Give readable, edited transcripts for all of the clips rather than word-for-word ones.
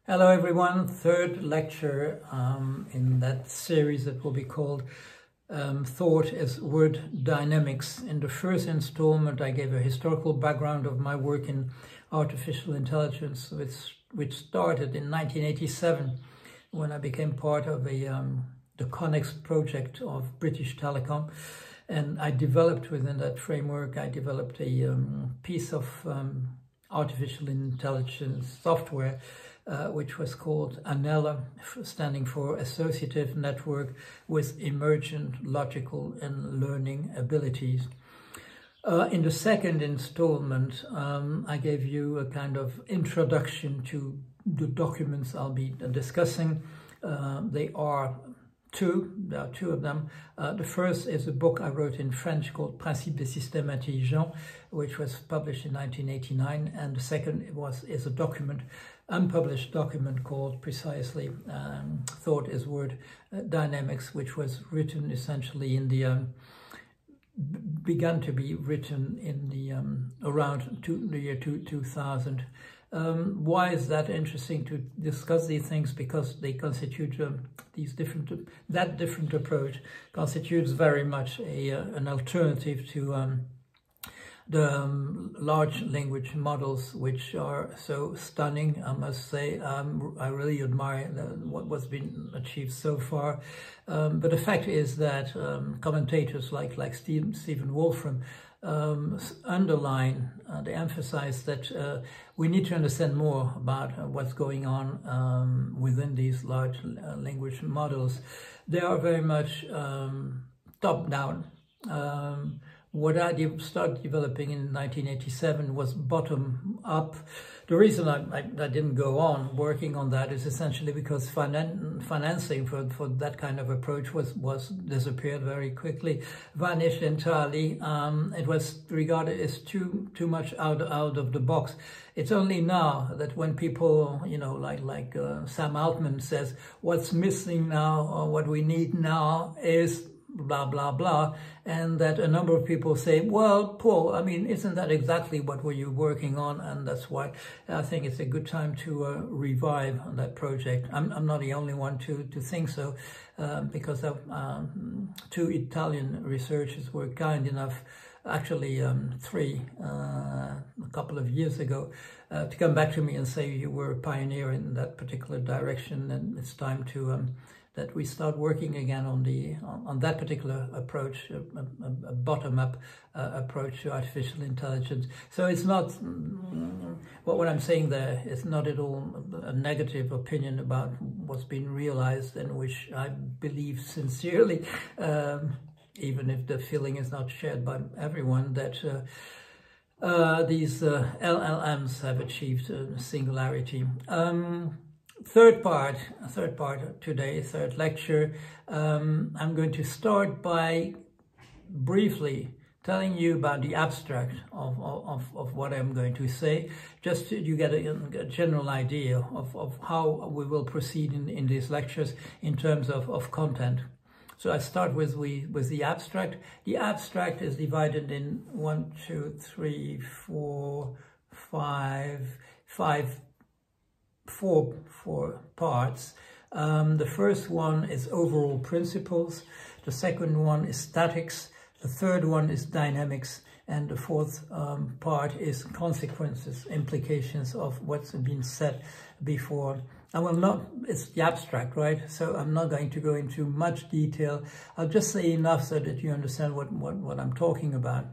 Hello everyone, third lecture in that series that will be called Thought as Word Dynamics. In the first installment I gave a historical background of my work in artificial intelligence, which started in 1987 when I became part of the Connex project of British Telecom. And I developed within that framework, I developed a piece of artificial intelligence software which was called ANELA, standing for Associative Network with Emergent Logical and Learning Abilities. In the second installment, I gave you a kind of introduction to the documents I'll be discussing. There are two of them. The first is a book I wrote in French called Principes des systèmes intelligents, which was published in 1989, and the second is a document, unpublished document called precisely Thought as Word Dynamics, which was written essentially in the began to be written in the around the year 2000. Why is that interesting to discuss these things? Because they constitute that different approach constitutes very much an alternative to the large language models, which are so stunning, I must say. I really admire what's been achieved so far. But the fact is that commentators like Stephen Wolfram underline, they emphasize that we need to understand more about what's going on within these large language models. They are very much top-down. What I started developing in 1987 was bottom-up. The reason I didn't go on working on that is essentially because financing for that kind of approach was disappeared very quickly, vanished entirely. It was regarded as too much out of the box. It's only now that when people, you know, like Sam Altman says, what's missing now or what we need now is blah, blah, blah, and that a number of people say, well, Paul, I mean, isn't that exactly what were you working on? And that's why I think it's a good time to revive that project. I'm not the only one to think so, because two Italian researchers were kind enough, actually three, a couple of years ago, to come back to me and say you were a pioneer in that particular direction, and it's time to that we start working again on that particular approach, a bottom-up approach to artificial intelligence. So it's not, what I'm saying there is not at all a negative opinion about what's been realized, and which I believe sincerely, even if the feeling is not shared by everyone, that these LLMs have achieved singularity. Third part today, third lecture. I'm going to start by briefly telling you about the abstract of what I'm going to say, just so you get a general idea of how we will proceed in these lectures in terms of content. So I start with the abstract. The abstract is divided in 1, 2, 3, 4, 5, four parts. The first one is overall principles, the second one is statics, the third one is dynamics, and the fourth part is consequences, implications of what's been said before. I will not, it's the abstract, right? So I'm not going to go into much detail. I'll just say enough so that you understand what I'm talking about.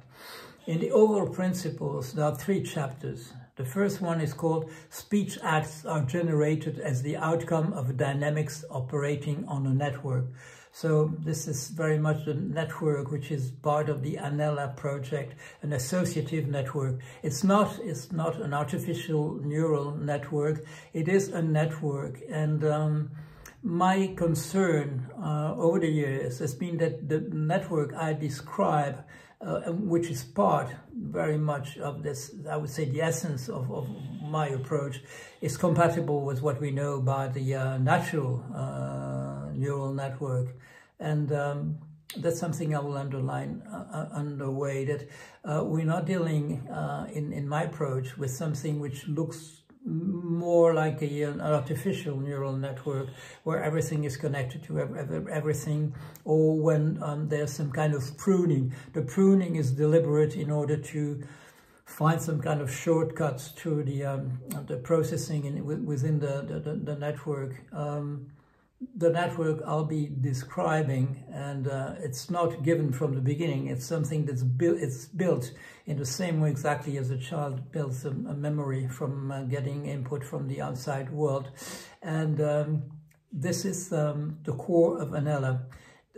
In the overall principles, there are 3 chapters. The first one is called Speech Acts are generated as the outcome of dynamics operating on a network. So this is very much the network which is part of the ANELA project, an associative network. It's not an artificial neural network. It is a network. And my concern over the years has been that the network I describe, which is part very much of this, I would say the essence of my approach, is compatible with what we know about the natural neural network. And that's something I will underline underway, that we're not dealing in my approach with something which looks more like an artificial neural network where everything is connected to everything, or when there's some kind of pruning. The pruning is deliberate in order to find some kind of shortcuts to the processing within the network. The network I'll be describing, and it's not given from the beginning. It's something that's built. It's built in the same way exactly as a child builds a memory from getting input from the outside world, and this is the core of Anella.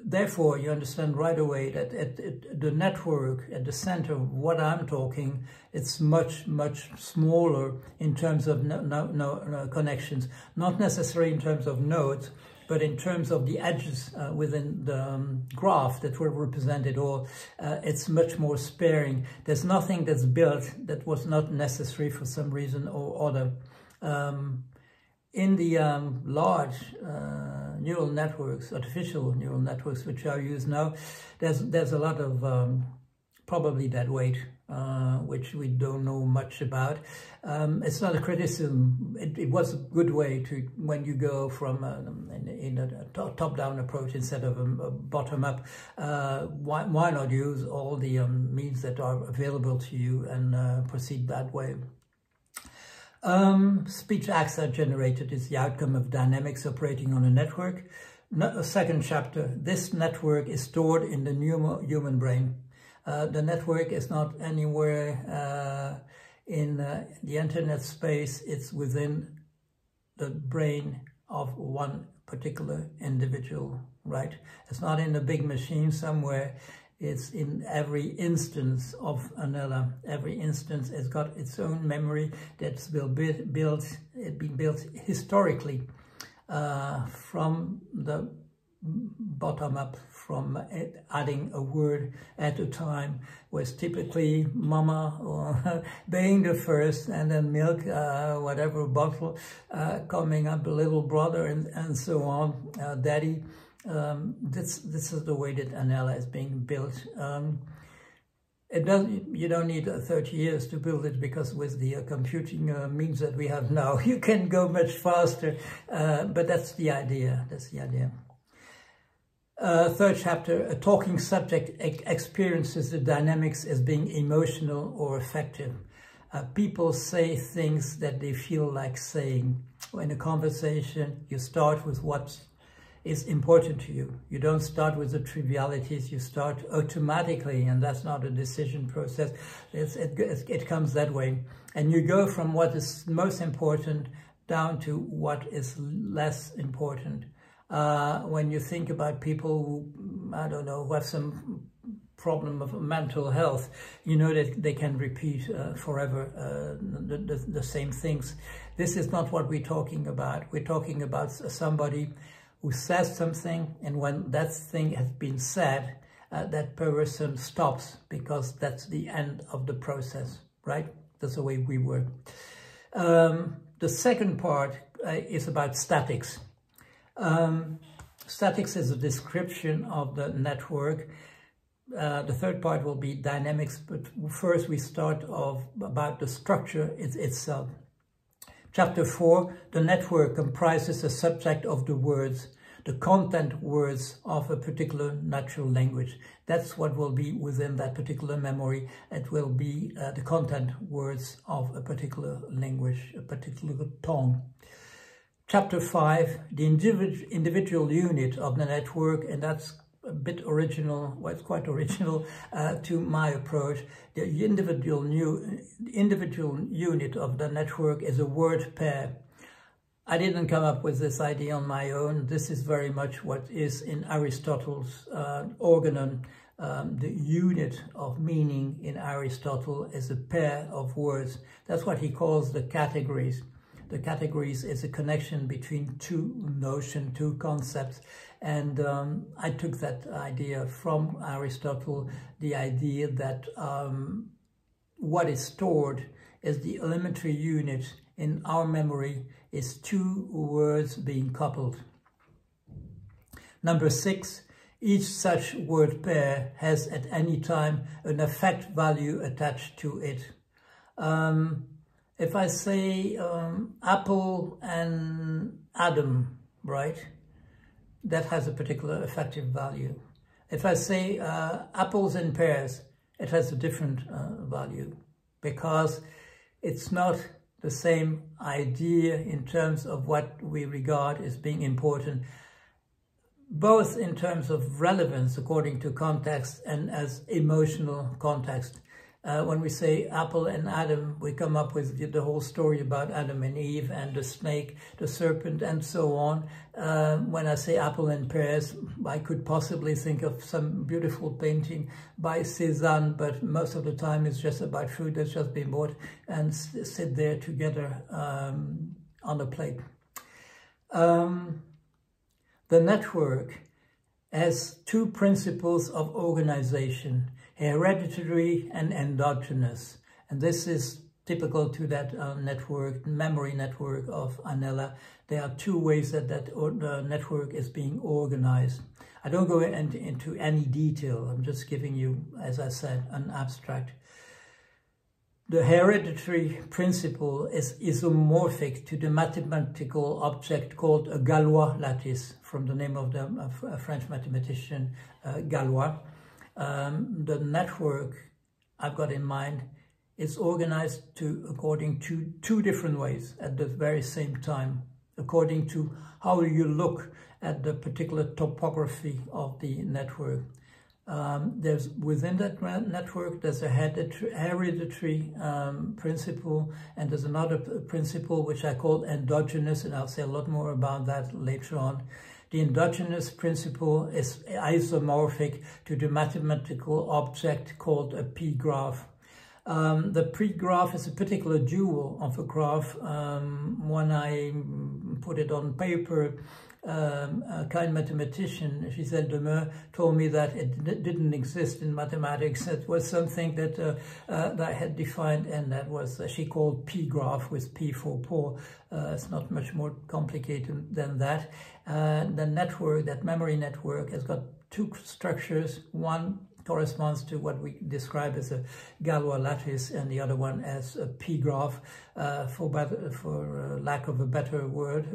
Therefore, you understand right away that at the network, at the center of what I'm talking, it's much, much smaller in terms of no connections, not necessarily in terms of nodes, but in terms of the edges within the graph that were represented, or it's much more sparing. There's nothing that's built that was not necessary for some reason or other. In the large neural networks, artificial neural networks, which are used now, there's a lot of probably dead weight, which we don't know much about. It's not a criticism. It was a good way to, when you go from in a top-down approach instead of a bottom-up, why not use all the means that are available to you and proceed that way? Speech acts are generated is the outcome of dynamics operating on a network. Second chapter, this network is stored in the human brain. The network is not anywhere in the internet space. It's within the brain of one particular individual, right? It's not in a big machine somewhere. It's in every instance of Anella. Every instance has got its own memory that's been built historically from the bottom up, from adding a word at a time, was typically mama or being the first, and then milk, whatever bottle, coming up, a little brother, and so on, daddy. This is the way that Anella is being built. You don't need 30 years to build it, because with the computing means that we have now, you can go much faster. But that's the idea. That's the idea. Third chapter, a talking subject experiences the dynamics as being emotional or affective. People say things that they feel like saying. In a conversation, you start with what is important to you. You don't start with the trivialities, you start automatically, and that's not a decision process. It comes that way. And you go from what is most important down to what is less important. When you think about people who, I don't know, who have some problem of mental health, you know that they can repeat forever the same things. This is not what we're talking about. We're talking about somebody who says something, and when that thing has been said, that person stops, because that's the end of the process, right? That's the way we work. The second part is about statics. Statics is a description of the network. The third part will be dynamics, but first we start off about the structure itself. Chapter 4, the network comprises a subset of the words, the content words of a particular natural language. That's what will be within that particular memory. It will be the content words of a particular language, a particular tongue. Chapter 5, the individual unit of the network, and that's a bit original, well, it's quite original to my approach. The individual unit of the network is a word pair. I didn't come up with this idea on my own. This is very much what is in Aristotle's organon. The unit of meaning in Aristotle is a pair of words. That's what he calls the categories. The categories is a connection between two notions, two concepts. And I took that idea from Aristotle, the idea that what is stored is the elementary unit in our memory is two words being coupled. Number 6, each such word pair has at any time an affect value attached to it. If I say apple and Adam, right, that has a particular effective value. If I say apples and pears, it has a different value, because it's not the same idea in terms of what we regard as being important, both in terms of relevance according to context and as emotional context. When we say apple and Adam, we come up with the whole story about Adam and Eve and the snake, the serpent, and so on. When I say apple and pears, I could possibly think of some beautiful painting by Cézanne, but most of the time it's just about fruit that's just been bought and sit there together on a plate. The network has two principles of organization: hereditary and endogenous. And this is typical to that network, memory network of Anella. There are two ways that the network is being organized. I don't go into any detail. I'm just giving you, as I said, an abstract. The hereditary principle is isomorphic to the mathematical object called a Galois lattice, from the name of the French mathematician Galois. The network I've got in mind is organized according to two different ways at the very same time, according to how you look at the particular topography of the network. There's within that network, there's a hereditary principle, and there's another principle which I call endogenous, and I'll say a lot more about that later on. The endogenous principle is isomorphic to the mathematical object called a p-graph. The p-graph is a particular jewel of a graph. When I put it on paper, a kind mathematician, Gisèle Demeux, told me that it didn't exist in mathematics. It was something that I had defined, and that was she called p-graph, with P for Paul. It's not much more complicated than that. The network, that memory network, has got two structures. One corresponds to what we describe as a Galois lattice, and the other one as a p-graph, for lack of a better word,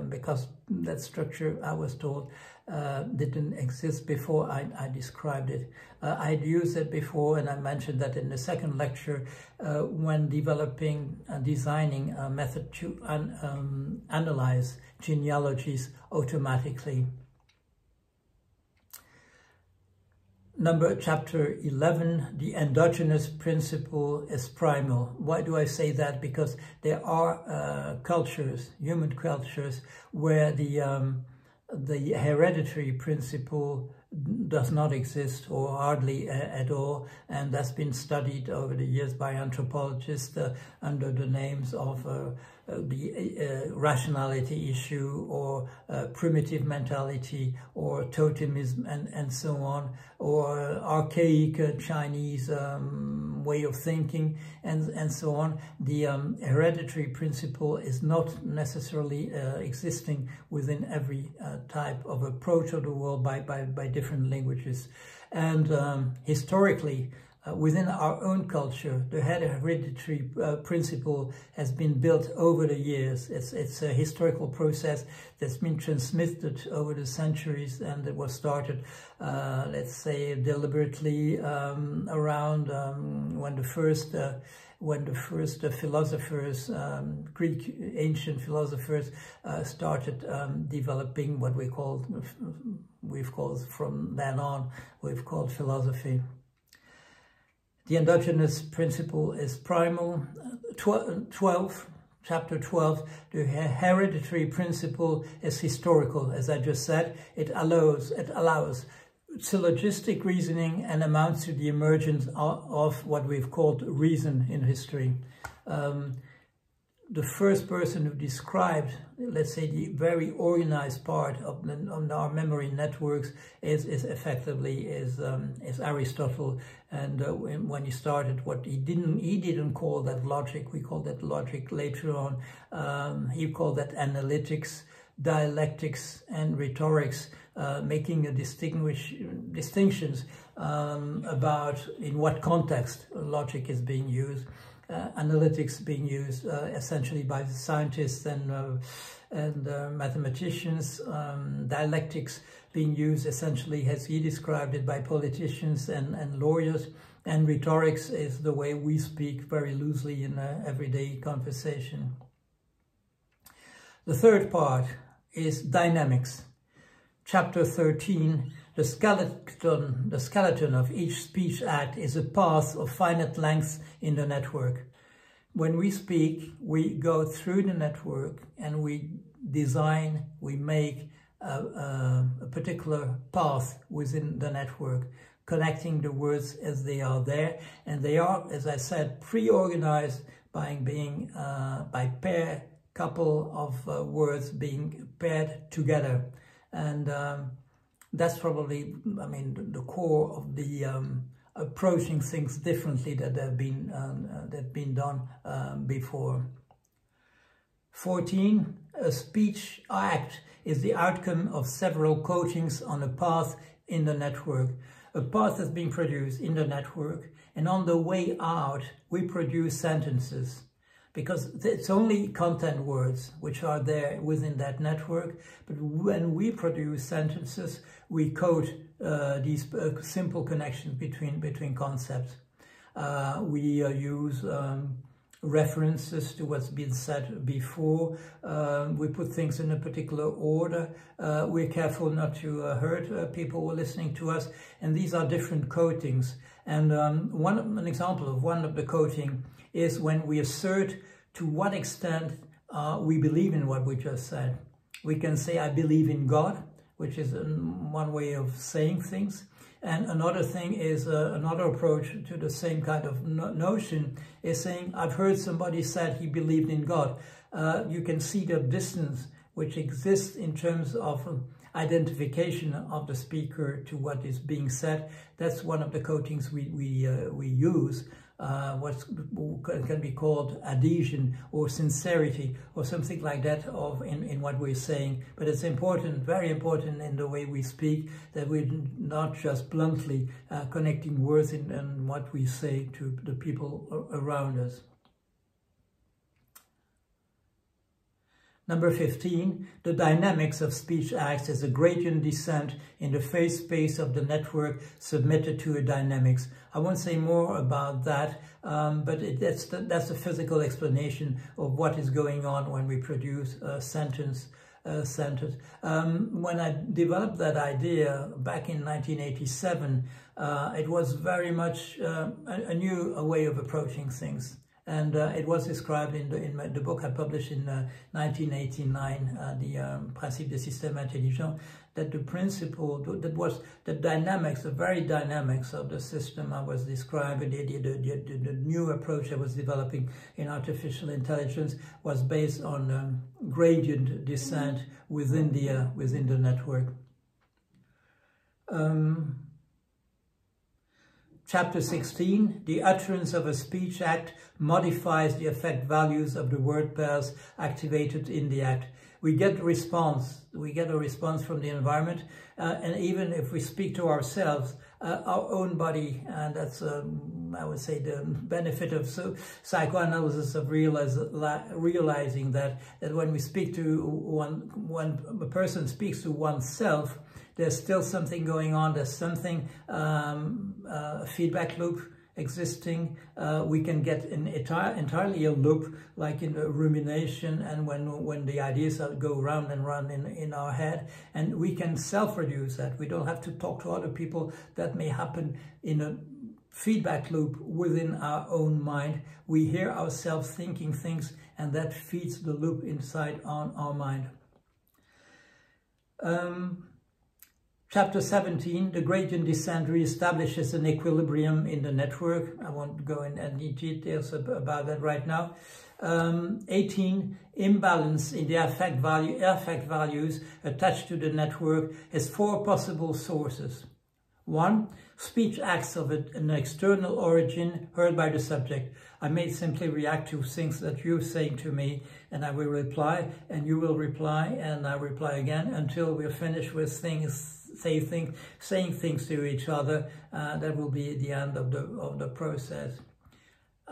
because that structure, I was told, didn't exist before I described it. I'd used it before, and I mentioned that in the second lecture when developing and designing a method to analyze genealogies automatically. Chapter 11, the endogenous principle is primal. Why do I say that? Because there are cultures, human cultures, where the hereditary principle does not exist, or hardly at all, and that's been studied over the years by anthropologists under the names of the rationality issue, or primitive mentality, or totemism, and so on, or archaic Chinese way of thinking, and so on. The hereditary principle is not necessarily existing within every type of approach of the world by different languages. And historically, within our own culture, the hereditary principle has been built over the years. It's a historical process that's been transmitted over the centuries, and it was started, let's say, deliberately around when the first philosophers, Greek ancient philosophers, started developing what we've called from then on, we've called philosophy. The endogenous principle is primal. Chapter 12, the hereditary principle is historical, as I just said. It allows syllogistic reasoning and amounts to the emergence of what we've called reason in history. The first person who described, let's say, the very organized part of our memory networks is Aristotle. And when he started, what he didn't call that logic. We call that logic later on. He called that analytics, dialectics, and rhetorics, making a distinctions about in what context logic is being used. analytics being used essentially by the scientists and mathematicians, dialectics being used essentially, as he described it, by politicians and lawyers, and rhetorics is the way we speak very loosely in everyday conversation. The third part is dynamics. Chapter 13, the skeleton of each speech act is a path of finite length in the network. When we speak, we go through the network and we design, we make a particular path within the network, connecting the words as they are there. And they are, as I said, pre-organized by being by pair, couple of words being paired together. And that's probably, I mean, the core of the approaching things differently that have been done before. 14, a speech act is the outcome of several coatings on a path in the network. A path is being produced in the network, and on the way out, we produce sentences, because it's only content words which are there within that network. But when we produce sentences, we code these simple connections between concepts. We use references to what's been said before. We put things in a particular order. We're careful not to hurt people who are listening to us. And these are different coatings. And an example of one of the coating is when we assert to what extent we believe in what we just said. We can say, I believe in God, which is one way of saying things. And another thing is, another approach to the same kind of notion is saying, I've heard somebody said he believed in God. You can see the distance which exists in terms of identification of the speaker to what is being said. That's one of the coatings we use. What can be called adhesion or sincerity or something like that in what we're saying. But it's important, very important in the way we speak, that we're not just bluntly connecting words in what we say to the people around us. Number 15, the dynamics of speech acts is a gradient descent in the phase space of the network submitted to a dynamics. I won't say more about that, but that's the physical explanation of what is going on when we produce a sentence. When I developed that idea back in 1987, it was very much a new way of approaching things. And it was described in the book I published in 1989, the Principe des systèmes intelligents, that the principle, that was the dynamics, the very dynamics of the system I was describing, the new approach I was developing in artificial intelligence was based on gradient descent within the network. Chapter 16, the utterance of a speech act modifies the effect values of the word pairs activated in the act. We get a response from the environment, and even if we speak to ourselves, our own body, and that's, I would say, the benefit of psychoanalysis of realizing that when we speak to when a person speaks to oneself, there's still something going on. There's something, a feedback loop existing. We can get entirely a loop, like in a rumination, and when the ideas go round and round in our head, and we can self-reduce that. We don't have to talk to other people. That may happen in a feedback loop within our own mind. We hear ourselves thinking things, and that feeds the loop inside our mind. Chapter 17, the gradient descent reestablishes an equilibrium in the network. I won't go in any details about that right now. 18, imbalance in the affect values attached to the network has 4 possible sources. 1, speech acts of an external origin heard by the subject. I may simply react to things that you're saying to me, and I will reply, and you will reply, and I reply again until we're finished with saying things to each other. That will be the end of the process.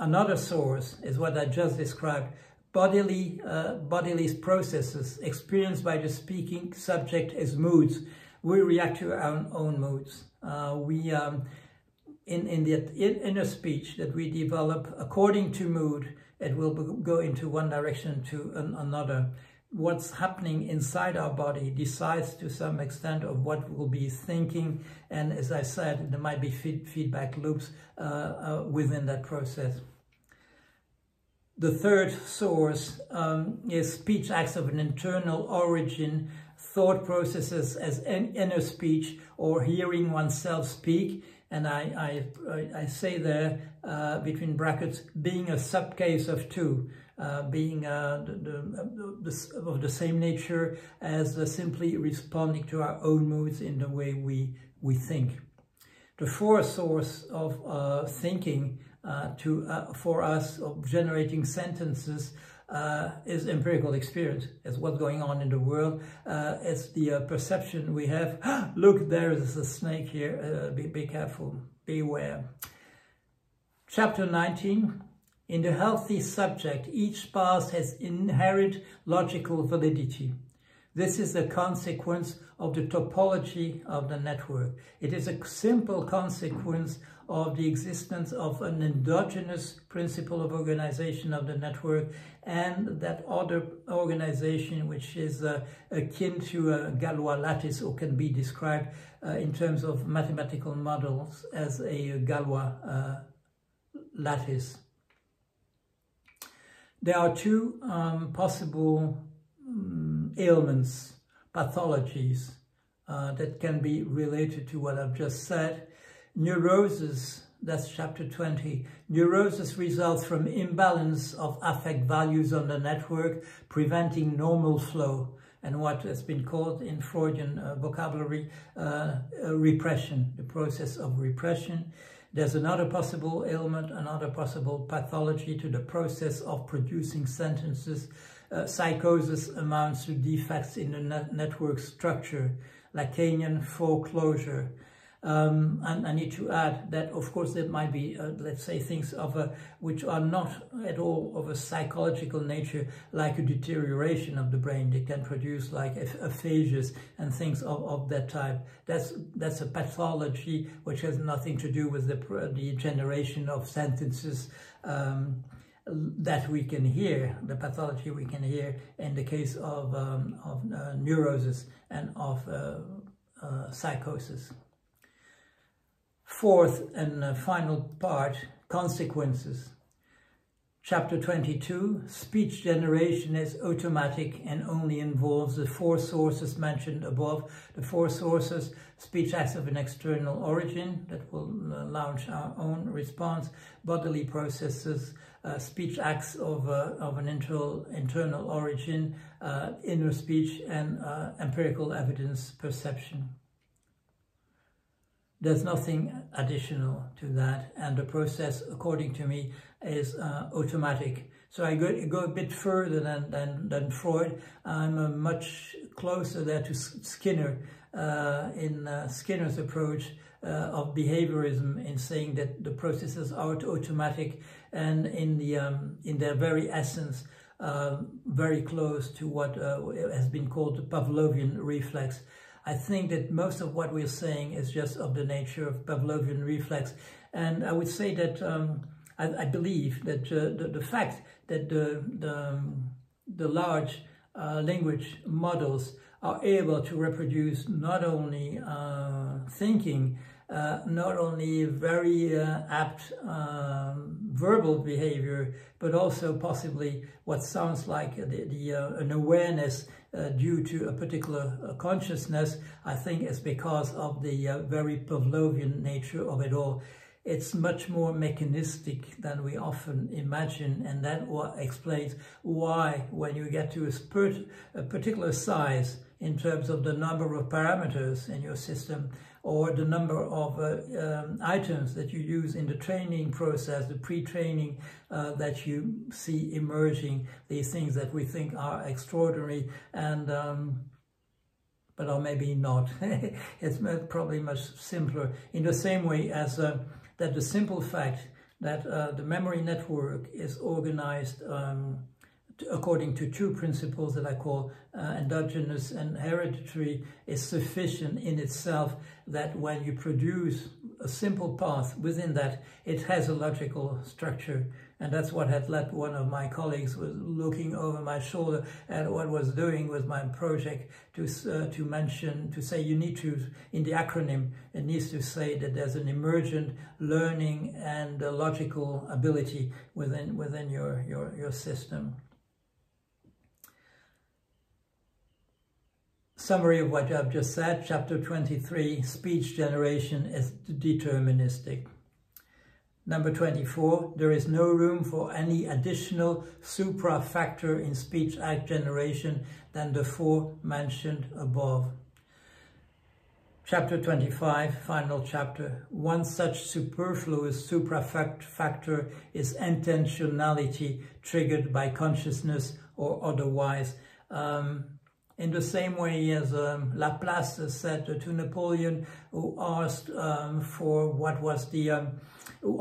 Another source is what I just described, bodily processes experienced by the speaking subject as moods. We react to our own moods. In the inner speech that we develop according to mood, it will go into one direction to another. What's happening inside our body decides to some extent of what we'll be thinking, and as I said, there might be feedback loops within that process. The third source is speech acts of an internal origin, thought processes as inner speech or hearing oneself speak. And I say there, between brackets, being a subcase of two, being of the same nature as simply responding to our own moods in the way we think. The fourth source of thinking for us, of generating sentences, is empirical experience. It's what's going on in the world. It's the perception we have. Look, there is a snake here. Be careful. Beware. Chapter 19. In the healthy subject, each past has inherent logical validity. This is a consequence of the topology of the network. It is a simple consequence of the existence of an endogenous principle of organization of the network, and that other organization which is akin to a Galois lattice, or can be described in terms of mathematical models as a Galois lattice. There are two possible ailments, pathologies that can be related to what I've just said. Neurosis, that's chapter 20. Neurosis results from imbalance of affect values on the network, preventing normal flow, and what has been called in Freudian vocabulary, repression, the process of repression. There's another possible ailment, another possible pathology to the process of producing sentences. Psychosis amounts to defects in the network structure, Lacanian foreclosure. And I need to add that, of course, there might be, let's say, things of which are not at all of a psychological nature, like a deterioration of the brain. They can produce like aphasias and things of that type. That's a pathology which has nothing to do with the generation of sentences that we can hear, the pathology we can hear in the case of neurosis and of psychosis. Fourth and final part, consequences. Chapter 22, speech generation is automatic and only involves the four sources mentioned above. The four sources: speech acts of an external origin that will launch our own response, bodily processes, speech acts of an internal origin, inner speech, and empirical evidence perception. There's nothing additional to that, and the process, according to me, is automatic. So I go a bit further than Freud. I'm much closer there to Skinner, in Skinner's approach of behaviorism, in saying that the processes are automatic and in their very essence very close to what has been called the Pavlovian reflex. I think that most of what we're saying is just of the nature of Pavlovian reflex, and I would say that I believe that the fact that the large language models are able to reproduce not only thinking, not only very apt verbal behavior, but also possibly what sounds like an awareness due to a particular consciousness, I think it's because of the very Pavlovian nature of it all. It's much more mechanistic than we often imagine, and that explains why, when you get to a particular size in terms of the number of parameters in your system, or the number of items that you use in the training process, the pre-training that you see emerging, these things that we think are extraordinary and but are maybe not. It's probably much simpler, in the same way as that the simple fact that the memory network is organized according to two principles that I call endogenous and hereditary, is sufficient in itself, that when you produce a simple path within that, it has a logical structure. And that's what had led one of my colleagues was looking over my shoulder at what I was doing with my project to say you need to, in the acronym, it needs to say that there's an emergent learning and logical ability within your system. Summary of what I've just said, chapter 23, speech generation is deterministic. Number 24, there is no room for any additional supra-factor in speech act generation than the four mentioned above. Chapter 25, final chapter. One such superfluous supra-factor is intentionality triggered by consciousness or otherwise. In the same way as Laplace said to Napoleon, who asked for what was the,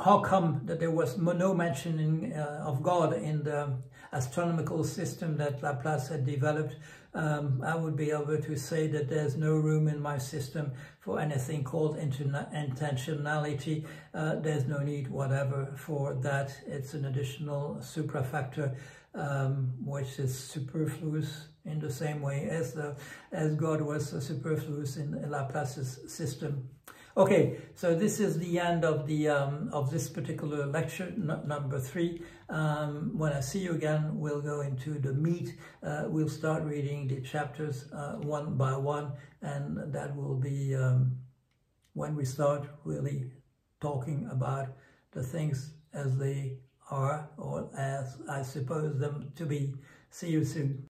how come that there was no mentioning of God in the astronomical system that Laplace had developed, I would be able to say that there's no room in my system for anything called intentionality. There's no need whatever for that. It's an additional suprafactor which is superfluous in the same way as God was superfluous in Laplace's system. Okay, so this is the end of the of this particular lecture, number 3. When I see you again, we'll go into the meat. We'll start reading the chapters one by one, and that will be when we start really talking about the things as they are, or as I suppose them to be. See you soon.